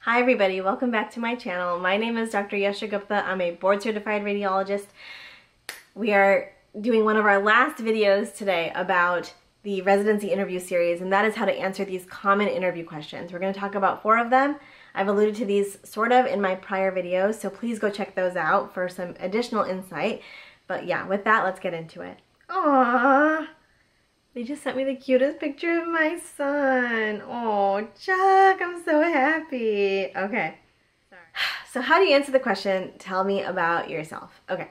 Hi everybody, welcome back to my channel. My name is Dr. Yasha Gupta. I'm a board certified radiologist. We are doing one of our last videos today about the residency interview series, and that is how to answer these common interview questions. We're going to talk about 4 of them. I've alluded to these sort of in my prior videos, so please go check those out for some additional insight. But yeah, with that, let's get into it. Aww. They just sent me the cutest picture of my son. Oh, Chuck, I'm so happy. Okay. So how do you answer the question, tell me about yourself? Okay.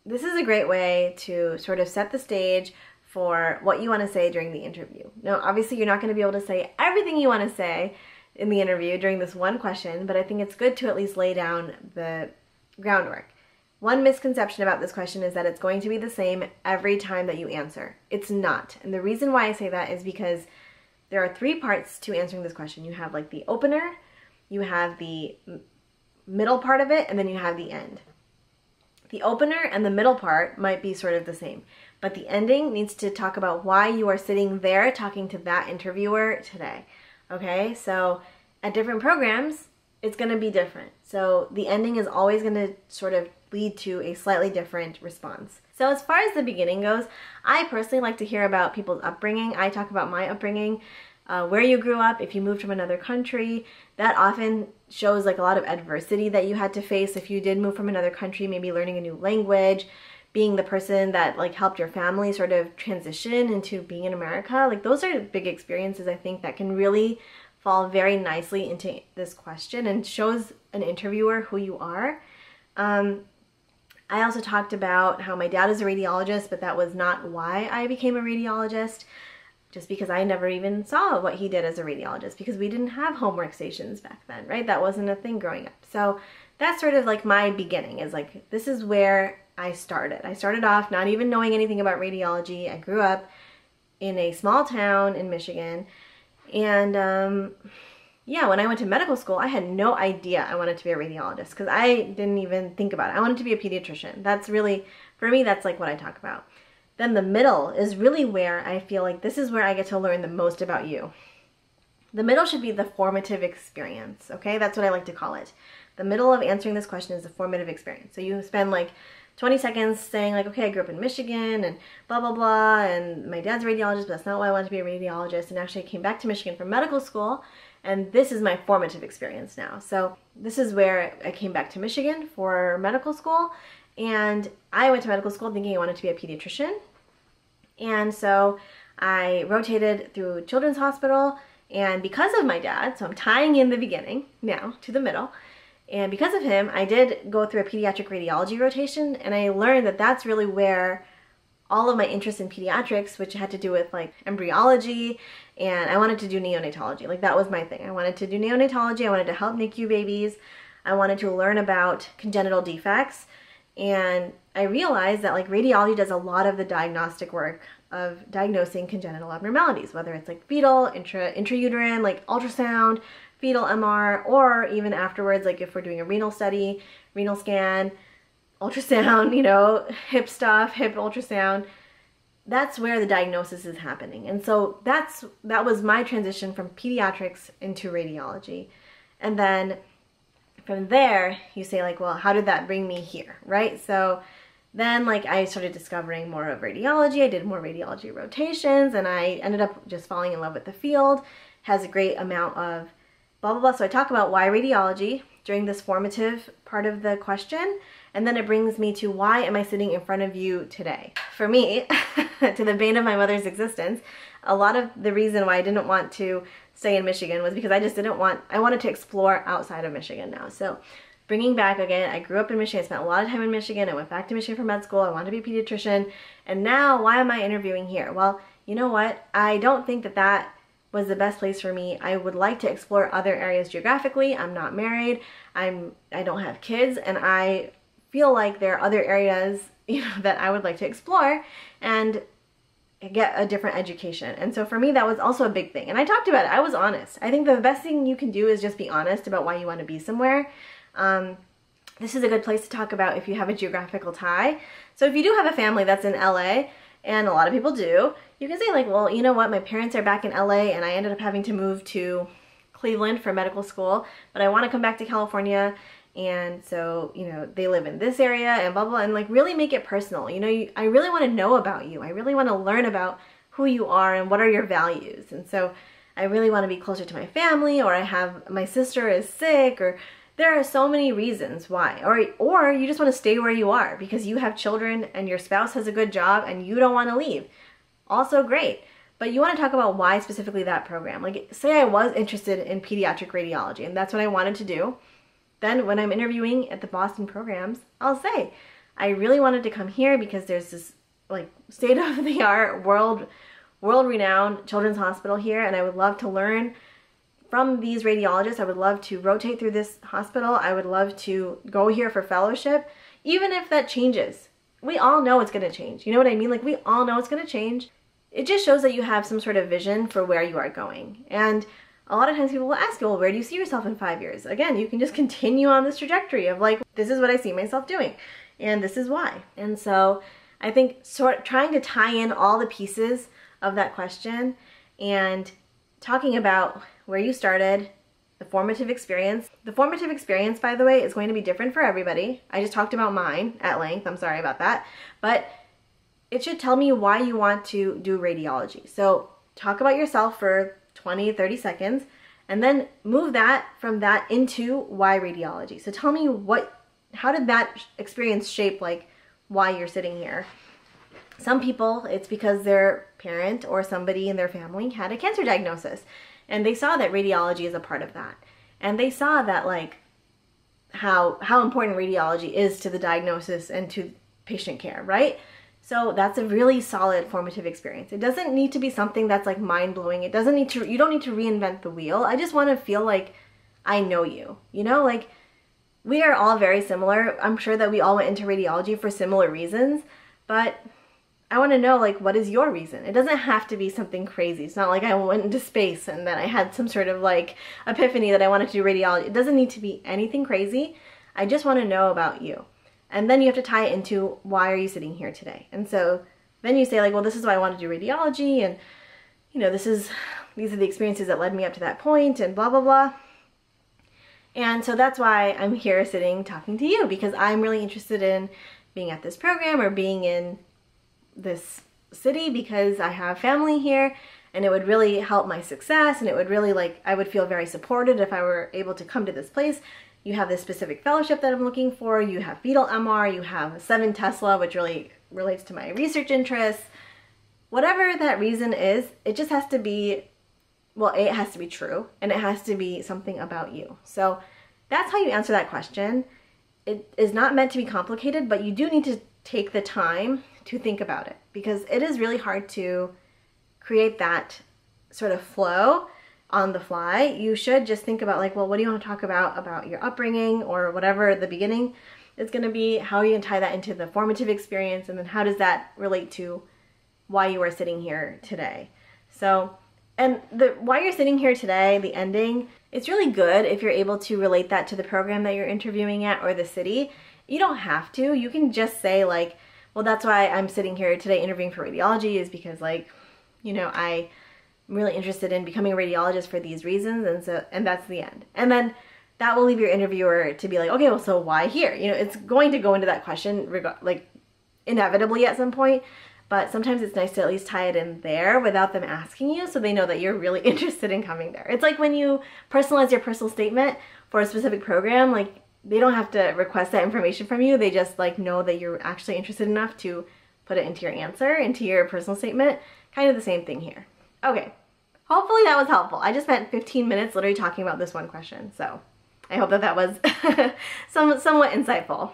This is a great way to sort of set the stage for what you want to say during the interview. Now, obviously, you're not going to be able to say everything you want to say in the interview during this one question, but I think it's good to at least lay down the groundwork. One misconception about this question is that it's going to be the same every time that you answer. It's not. And the reason why I say that is because there are 3 parts to answering this question. You have like the opener, you have the middle part of it, and then you have the end. The opener and the middle part might be sort of the same, but the ending needs to talk about why you are sitting there talking to that interviewer today. Okay, so at different programs, it's going to be different. So the ending is always going to sort of lead to a slightly different response. So as far as the beginning goes, I personally like to hear about people's upbringing. I talk about my upbringing, where you grew up, if you moved from another country. That often shows like a lot of adversity that you had to face if you did move from another country, maybe learning a new language, being the person that like helped your family sort of transition into being in America. Like those are big experiences, I think, that can really fall very nicely into this question and shows an interviewer who you are. I also talked about how my dad is a radiologist, but that was not why I became a radiologist, just because I never even saw what he did as a radiologist because we didn't have homework stations back then, right? That wasn't a thing growing up. So that's sort of like my beginning, is like, this is where I started. I started off not even knowing anything about radiology. I grew up in a small town in Michigan, and yeah, when I went to medical school, I had no idea I wanted to be a radiologist because I didn't even think about it. I wanted to be a pediatrician. That's really, for me, that's like what I talk about. Then the middle is really where I feel like this is where I get to learn the most about you. The middle should be the formative experience, okay? That's what I like to call it. The middle of answering this question is the formative experience. So you spend like 20 seconds saying like, okay, I grew up in Michigan and blah, blah, blah, and my dad's a radiologist, but that's not why I wanted to be a radiologist. And actually I came back to Michigan for medical school, and this is my formative experience now. So this is where I came back to Michigan for medical school, and I went to medical school thinking I wanted to be a pediatrician. And so I rotated through Children's Hospital, and because of my dad, so I'm tying in the beginning now to the middle, and because of him, I did go through a pediatric radiology rotation, and I learned that that's really where all of my interest in pediatrics, which had to do with like embryology, and I wanted to do neonatology. Like that was my thing. I wanted to do neonatology. I wanted to help NICU babies. I wanted to learn about congenital defects. And I realized that like radiology does a lot of the diagnostic work of diagnosing congenital abnormalities, whether it's like fetal, intrauterine, like ultrasound, fetal MR, or even afterwards, like if we're doing a renal study, renal scan, ultrasound, you know, hip stuff, hip ultrasound. That's where the diagnosis is happening. And so that was my transition from pediatrics into radiology. And then from there, you say like, well, how did that bring me here, right? So then like I started discovering more of radiology. I did more radiology rotations, and I ended up just falling in love with the field. Has a great amount of blah, blah, blah. So I talk about why radiology during this formative part of the question, and then it brings me to why am I sitting in front of you today? For me, to the bane of my mother's existence, a lot of the reason why I didn't want to stay in Michigan was because I wanted to explore outside of Michigan now. So bringing back again, I grew up in Michigan, I spent a lot of time in Michigan, I went back to Michigan for med school, I wanted to be a pediatrician, and now why am I interviewing here? Well, you know what? I don't think that that was the best place for me. I would like to explore other areas geographically. I'm not married, I don't have kids, and I feel like there are other areas, you know, that I would like to explore and get a different education. And so for me, that was also a big thing. And I talked about it. I was honest. I think the best thing you can do is just be honest about why you want to be somewhere. This is a good place to talk about if you have a geographical tie. So if you do have a family that's in LA, and a lot of people do, you can say like, well, you know what, my parents are back in LA and I ended up having to move to Cleveland for medical school, but I want to come back to California, and so, you know, they live in this area and blah, blah, and like really make it personal. You know, I really want to know about you. I really want to learn about who you are and what are your values. And so I really want to be closer to my family, or I have, my sister is sick, or there are so many reasons why. Or you just want to stay where you are because you have children and your spouse has a good job and you don't want to leave. Also great. But you want to talk about why specifically that program. Like, say I was interested in pediatric radiology and that's what I wanted to do. Then when I'm interviewing at the Boston programs, I'll say, I really wanted to come here because there's this like state-of-the-art, world-renowned children's hospital here, and I would love to learn from these radiologists. I would love to rotate through this hospital. I would love to go here for fellowship, even if that changes. We all know it's going to change. You know what I mean? Like, we all know it's going to change. It just shows that you have some sort of vision for where you are going. And a lot of times people will ask you, well, where do you see yourself in 5 years? Again, you can just continue on this trajectory of like, this is what I see myself doing, and this is why. And so I think trying to tie in all the pieces of that question and talking about where you started, the formative experience. The formative experience, by the way, is going to be different for everybody. I just talked about mine at length. I'm sorry about that. But it should tell me why you want to do radiology. So talk about yourself for 20, 30 seconds, and then move that from that into why radiology. So tell me how did that experience shape like why you're sitting here? Some people, it's because their parent or somebody in their family had a cancer diagnosis, and they saw that radiology is a part of that. And they saw that like how important radiology is to the diagnosis and to patient care, right? So that's a really solid formative experience. It doesn't need to be something that's like mind-blowing. You don't need to reinvent the wheel. I just want to feel like I know you. You know, like we are all very similar. I'm sure that we all went into radiology for similar reasons, but I want to know like, what is your reason? It doesn't have to be something crazy. It's not like I went into space and then I had some sort of like epiphany that I wanted to do radiology. It doesn't need to be anything crazy. I just want to know about you. And then you have to tie it into why are you sitting here today? And so then you say like, well, this is why I want to do radiology, and you know, these are the experiences that led me up to that point, and blah, blah, blah. And so that's why I'm here sitting talking to you, because I'm really interested in being at this program or being in this city because I have family here, and it would really help my success, and it would really like, I would feel very supported if I were able to come to this place. You have this specific fellowship that I'm looking for, you have fetal MR, you have 7 Tesla, which really relates to my research interests. Whatever that reason is, it just has to be, well, it has to be true, and it has to be something about you. So that's how you answer that question. It is not meant to be complicated, but you do need to take the time to think about it, because it is really hard to create that sort of flow on the fly. You should just think about like, well, what do you want to talk about your upbringing or whatever the beginning is going to be? How are you going to tie that into the formative experience? And then how does that relate to why you are sitting here today? So, and why you're sitting here today, the ending, it's really good if you're able to relate that to the program that you're interviewing at or the city. You don't have to. You can just say like, well, that's why I'm sitting here today interviewing for radiology, is because like, you know, I'm really interested in becoming a radiologist for these reasons, and that's the end. And then that will leave your interviewer to be like, okay, well, so why here? You know, it's going to go into that question like inevitably at some point, but sometimes it's nice to at least tie it in there without them asking you, so they know that you're really interested in coming there. It's like when you personalize your personal statement for a specific program, like they don't have to request that information from you. They just like know that you're actually interested enough to put it into your answer, into your personal statement. Kind of the same thing here. Okay, hopefully that was helpful. I just spent 15 minutes literally talking about this one question, so I hope that was somewhat insightful.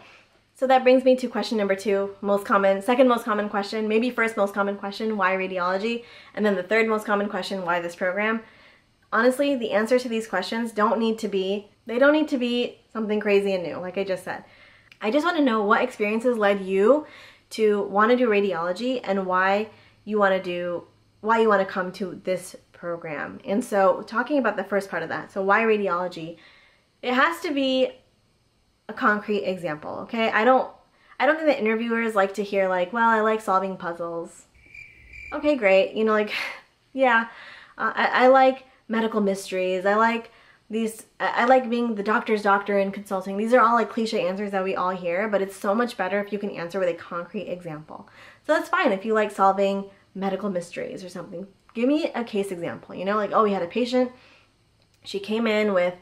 So that brings me to question number 2, second most common question, maybe first most common question, why radiology? And then the third most common question, why this program? Honestly, the answer to these questions don't need to be something crazy and new, like I just said. I just want to know what experiences led you to want to do radiology and why you want to come to this program. And so talking about the first part of that, so why radiology? It has to be a concrete example, okay? I don't think that interviewers like to hear like, well, I like solving puzzles. Okay, great. You know, like, yeah, I like medical mysteries. I like being the doctor's doctor and consulting. These are all like cliche answers that we all hear, but it's so much better if you can answer with a concrete example. So that's fine if you like solving medical mysteries or something. Give me a case example, you know, like, oh, we had a patient, she came in with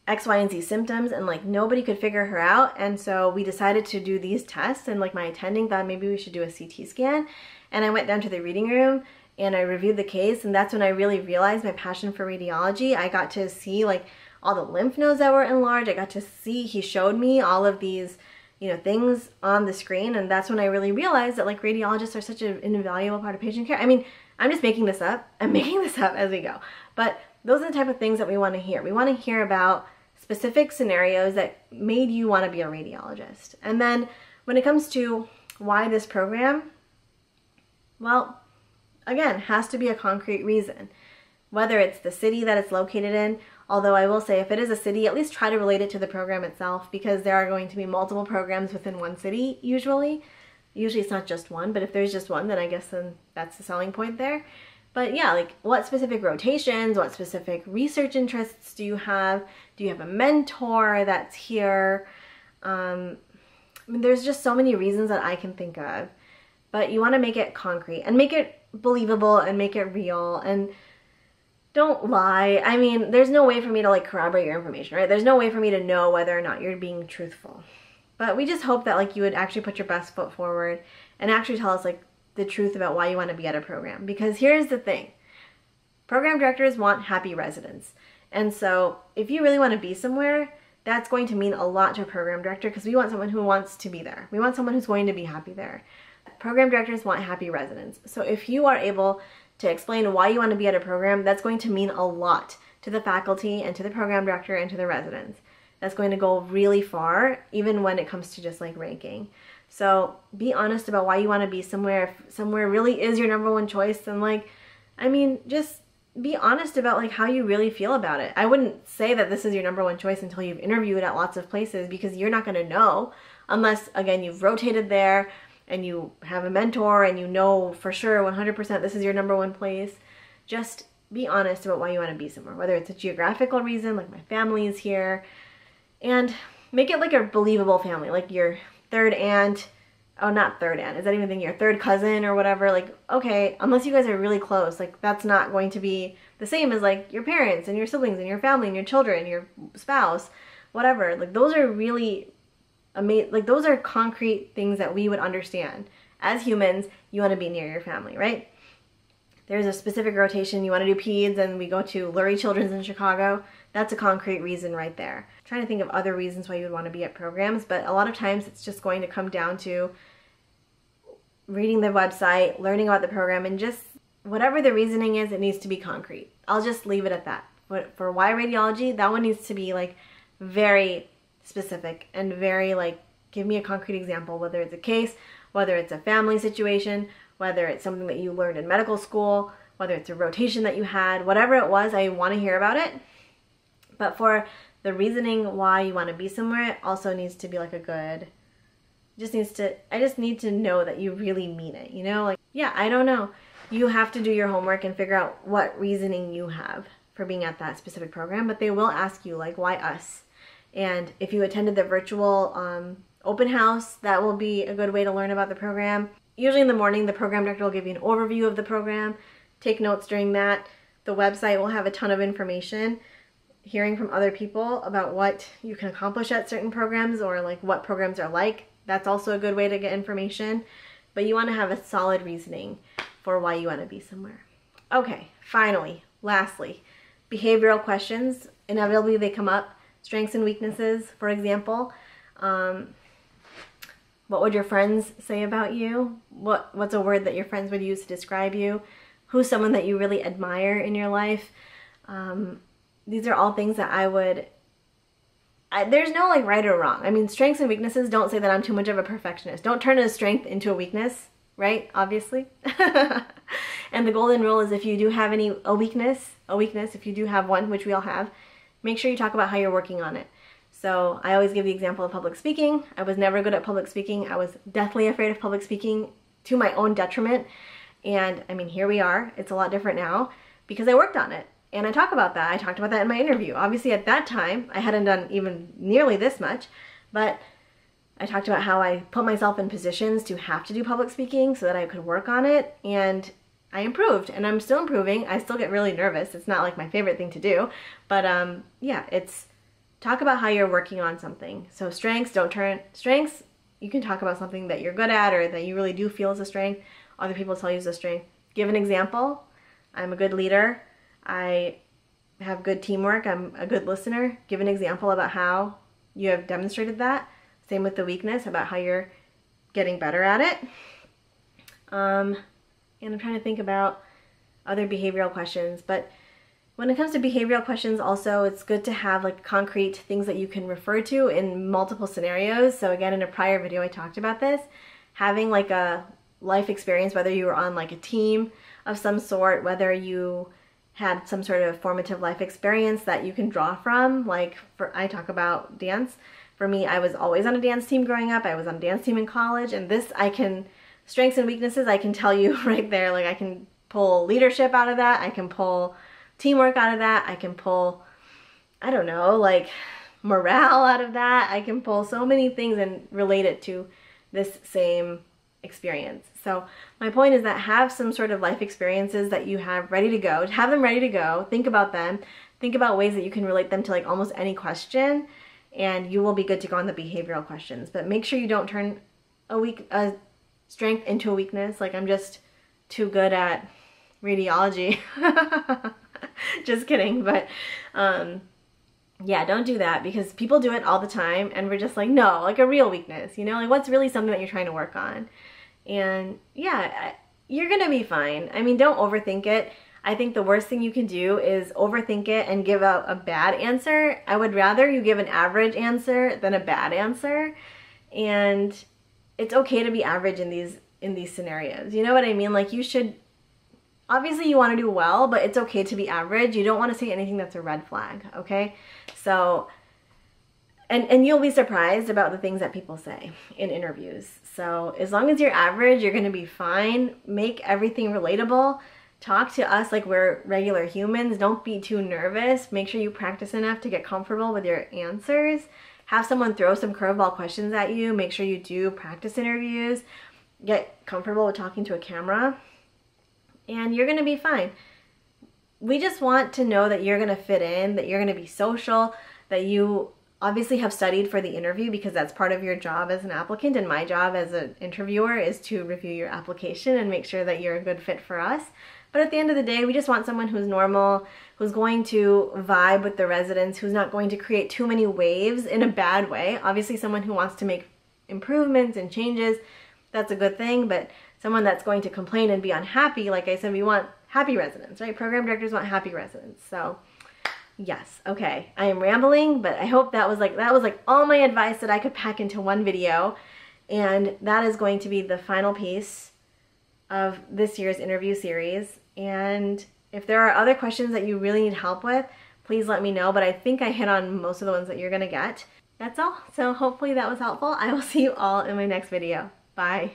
X, Y, and Z symptoms, and like nobody could figure her out, and so we decided to do these tests, and like my attending thought maybe we should do a CT scan, and I went down to the reading room and I reviewed the case, and that's when I really realized my passion for radiology. I got to see like all the lymph nodes that were enlarged. I got to see, he showed me all of these, you know, things on the screen, and that's when I really realized that like radiologists are such an invaluable part of patient care. I mean, I'm just making this up. I'm making this up as we go, but those are the type of things that we want to hear. We want to hear about specific scenarios that made you want to be a radiologist. And then when it comes to why this program, well, again, has to be a concrete reason. Whether it's the city that it's located in, although I will say if it is a city, at least try to relate it to the program itself, because there are going to be multiple programs within one city usually. Usually it's not just one, but if there's just one, then I guess then that's the selling point there. But yeah, like what specific rotations, what specific research interests do you have? Do you have a mentor that's here? I mean, there's just so many reasons that I can think of. But you want to make it concrete and make it believable and make it real, and don't lie. I mean, there's no way for me to like corroborate your information, right? There's no way for me to know whether or not you're being truthful. But we just hope that like you would actually put your best foot forward and actually tell us like the truth about why you want to be at a program. Because here's the thing. Program directors want happy residents. And so if you really want to be somewhere, that's going to mean a lot to a program director, because we want someone who wants to be there. We want someone who's going to be happy there. Program directors want happy residents. So if you are able to explain why you want to be at a program, that's going to mean a lot to the faculty and to the program director and to the residents. That's going to go really far, even when it comes to just like ranking. So be honest about why you want to be somewhere. If somewhere really is your number one choice, then like, I mean, just be honest about like how you really feel about it. I wouldn't say that this is your number one choice until you've interviewed at lots of places, because you're not going to know unless, again, you've rotated there and you have a mentor and you know for sure 100% this is your number one place. Just be honest about why you want to be somewhere, whether it's a geographical reason, like my family is here, and make it like a believable family, like your third aunt, oh, not third aunt, is that even thing, your third cousin or whatever, like, okay, unless you guys are really close, like that's not going to be the same as like your parents and your siblings and your family and your children, your spouse, whatever. Like those are really amazing, like those are concrete things that we would understand. As humans, you want to be near your family, right? There's a specific rotation, you want to do peds and we go to Lurie Children's in Chicago. That's a concrete reason right there. I'm trying to think of other reasons why you would want to be at programs, but a lot of times it's just going to come down to reading the website, learning about the program, and just whatever the reasoning is, it needs to be concrete. I'll just leave it at that. But for why radiology, that one needs to be like very specific and very like, give me a concrete example, whether it's a case, whether it's a family situation, whether it's something that you learned in medical school, whether it's a rotation that you had, whatever it was, I want to hear about it. But for the reasoning why you want to be somewhere, it also needs to be like a good, I just need to know that you really mean it, you know? Like, yeah, I don't know. You have to do your homework and figure out what reasoning you have for being at that specific program, but they will ask you, like, why us? And if you attended the virtual open house, that will be a good way to learn about the program. Usually in the morning, the program director will give you an overview of the program. Take notes during that. The website will have a ton of information. Hearing from other people about what you can accomplish at certain programs, or like what programs are like, that's also a good way to get information. But you want to have a solid reasoning for why you want to be somewhere. Okay, finally, lastly, behavioral questions. Inevitably they come up. Strengths and weaknesses, for example. What would your friends say about you? What's a word that your friends would use to describe you? Who's someone that you really admire in your life? These are all things that there's no like right or wrong. I mean, strengths and weaknesses don't say that I'm too much of a perfectionist. Don't turn a strength into a weakness, right? Obviously. And the golden rule is if you do have a weakness, if you do have one, which we all have, make sure you talk about how you're working on it. So I always give the example of public speaking. I was never good at public speaking. I was deathly afraid of public speaking to my own detriment. And I mean, here we are. It's a lot different now because I worked on it. And I talk about that. I talked about that in my interview. Obviously at that time, I hadn't done even nearly this much, but I talked about how I put myself in positions to have to do public speaking so that I could work on it, and I improved, and I'm still improving. I still get really nervous. It's not like my favorite thing to do, but yeah, it's talk about how you're working on something. So strengths, strengths, you can talk about something that you're good at or that you really do feel is a strength. Other people tell you is a strength. Give an example. I'm a good leader. I have good teamwork. I'm a good listener. Give an example about how you have demonstrated that. Same with the weakness, about how you're getting better at it. And I'm trying to think about other behavioral questions, but when it comes to behavioral questions also, it's good to have like concrete things that you can refer to in multiple scenarios. So again, in a prior video I talked about this, having like a life experience, whether you were on like a team of some sort, whether you had some sort of formative life experience that you can draw from. Like I talk about dance. For me, I was always on a dance team growing up. I was on a dance team in college, and this I can, strengths and weaknesses, I can tell you right there. Like I can pull leadership out of that. I can pull teamwork out of that. I can pull, I don't know, like morale out of that. I can pull so many things and relate it to this same experience. So my point is that have some sort of life experiences that you have ready to go. Have them ready to go. Think about them. Think about ways that you can relate them to like almost any question, and you will be good to go on the behavioral questions. But make sure you don't turn a strength into a weakness. Like I'm just too good at radiology. Just kidding. But yeah, don't do that, because people do it all the time and we're just like, no, like a real weakness, you know, like what's really something that you're trying to work on. And yeah, you're gonna be fine. I mean, don't overthink it. I think the worst thing you can do is overthink it and give out a bad answer. I would rather you give an average answer than a bad answer. And it's okay to be average in these scenarios. You know what I mean? Like you should, obviously you want to do well, but it's okay to be average. You don't want to say anything that's a red flag, okay? So, and you'll be surprised about the things that people say in interviews. So as long as you're average, you're going to be fine. Make everything relatable. Talk to us like we're regular humans. Don't be too nervous. Make sure you practice enough to get comfortable with your answers. Have someone throw some curveball questions at you. Make sure you do practice interviews. Get comfortable with talking to a camera. And you're going to be fine. We just want to know that you're going to fit in, that you're going to be social, that you obviously have studied for the interview, because that's part of your job as an applicant, and my job as an interviewer is to review your application and make sure that you're a good fit for us. But at the end of the day, we just want someone who's normal, who's going to vibe with the residents, who's not going to create too many waves in a bad way. Obviously someone who wants to make improvements and changes, that's a good thing, but someone that's going to complain and be unhappy, like I said, we want happy residents, right? Program directors want happy residents. So yes, okay, I am rambling, but I hope that was like all my advice that I could pack into one video. And that is going to be the final piece of this year's interview series. And if there are other questions that you really need help with, please let me know. But I think I hit on most of the ones that you're gonna get. That's all. So hopefully that was helpful. I will see you all in my next video. Bye.